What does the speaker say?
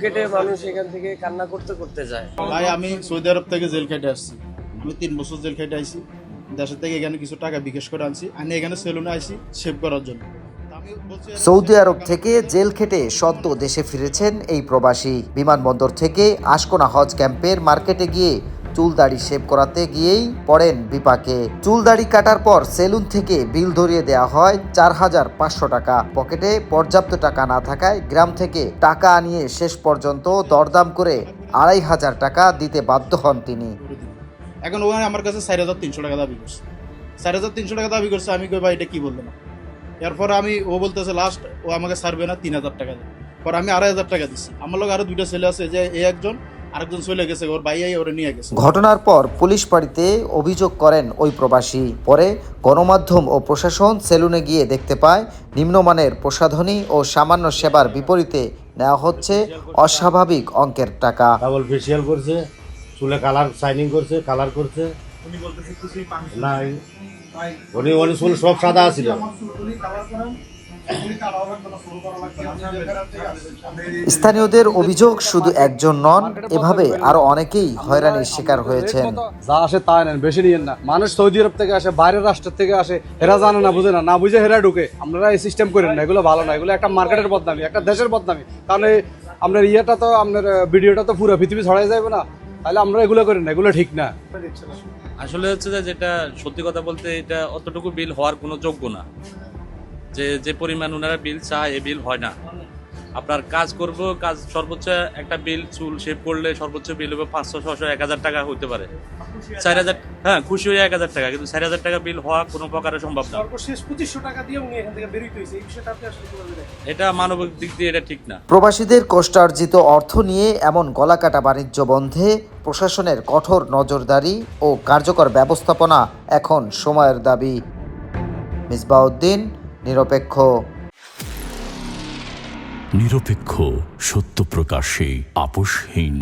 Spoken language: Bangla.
কেটে মানুষ এখান থেকে কান্না করতে করতে যায়। ভাই আমি সৌদি আরব থেকে জেল খেটে আসছি, আমি 3 বছর জেল খেটে আইছি। দেশের থেকে এখানে কিছু টাকা বিকাশ করে আনছি, আমি এখানে সেলুনে আইছি শেভ করার জন্য। সৌদি আরব থেকে জেল খেটে সদ্য দেশে ফিরেছেন এই প্রবাসী। বিমানবন্দর থেকে আশকোনা হজ ক্যাম্পের মার্কেটে গিয়ে চুল দাড়ি শেভ করাতে গিয়েই পড়েন বিপাকে। চুল দাড়ি কাটার পর সেলুন থেকে বিল ধরিয়ে দেওয়া হয় 4,500 টাকা। পকেটে পর্যাপ্ত টাকা না থাকায় গ্রাম থেকে টাকা আনিয়ে শেষ পর্যন্ত দরদাম করে 2,500 টাকা দিতে বাধ্য হন তিনি। এখন ওখানে আমার কাছে 4,300 টাকা দাবি করছে, 4,300 টাকা দাবি করছে। আমি কই ভাই এটা কি বললাম। এরপর ও বলতেছে লাস্ট ও আমাকে ছাড়বে না, 3,000 টাকা দেয়। পর আমি 2,500 টাকা দিচ্ছি। আমার লোক আরো 2টা ছেলে আছে, যে একজন আরেকজন চলে গেছে, ওর ভাই ওরে নিয়ে গেছে। ঘটনার পর পুলিশ ফাঁড়িতে অভিযোগ করেন ওই প্রবাসী। পরে গণমাধ্যম ও প্রশাসন সেলুনে গিয়ে দেখতে পায় নিম্নমানের প্রসাধনী ও সামান্য সেবার বিপরীতে নেওয়া হচ্ছে অস্বাভাবিক অঙ্কের টাকা। ডাবল ফেসিয়াল করছে, চুলে কালার শাইনিং করছে, কালার করছে। না উনি চুল সব সাদা ছিল। স্থানীয়দের অভিযোগ শুধু একজন নন, এভাবে আরো অনেকেই হয়রানির শিকার হয়েছেন। যা আসে তা নেন, বেশি নিয়েন না। মানুষ সৌদি আরব থেকে আসে, বাইরের রাষ্ট্রের থেকে আসে, এরা জানে না, বুঝে না বুঝে হেরা ঢুকে। আপনারা এই সিস্টেম করেন না, এগুলো ভালো না। এগুলো একটা মার্কেটের বদনামি, একটা দেশের বদনামি। কারণ আপনার ইয়েটা তো, আপনার ভিডিওটা তো পুরো পৃথিবী ছড়াই যাবে না। তাহলে আমরা এগুলো করেন না, এগুলো ঠিক না। আসলে হচ্ছে যেটা সত্যি কথা বলতে, এটা অতটুকু বিল হওয়ার কোনো যোগ্য না। যে পরিমাণ ওনারা বিল চায়, এ বিল হয় না। আপনার কাজ করব, কাজ সর্বোচ্চ একটা বিল চুল শেভ করলে সর্বোচ্চ বিল হবে 500, 600, 1,000 টাকা হইতে পারে। 4,000, হ্যাঁ খুশি হয়ে 1,000 টাকা, কিন্তু 4,000 টাকা বিল হওয়া কোনো প্রকারে সম্ভব না। সর্বশেষ 2,500 টাকা দিয়ে উনি এখান থেকে বেরিয়ে হয়েছে। এই বিষয়টা আপনি আসলে কিভাবে দেখেন? এটা মানবিক দিক দিয়ে এটা ঠিক না। প্রবাসীদের কষ্টার্জিত অর্থ নিয়ে এমন গলাকাটা বাণিজ্য বন্ধে প্রশাসনের কঠোর নজরদারি ও কার্যকর ব্যবস্থাপনা এখন সময়ের দাবি। মিসবাউদ্দিন, নিরপেক্ষ। নিরপেক্ষ, সত্য প্রকাশে আপোষহীন।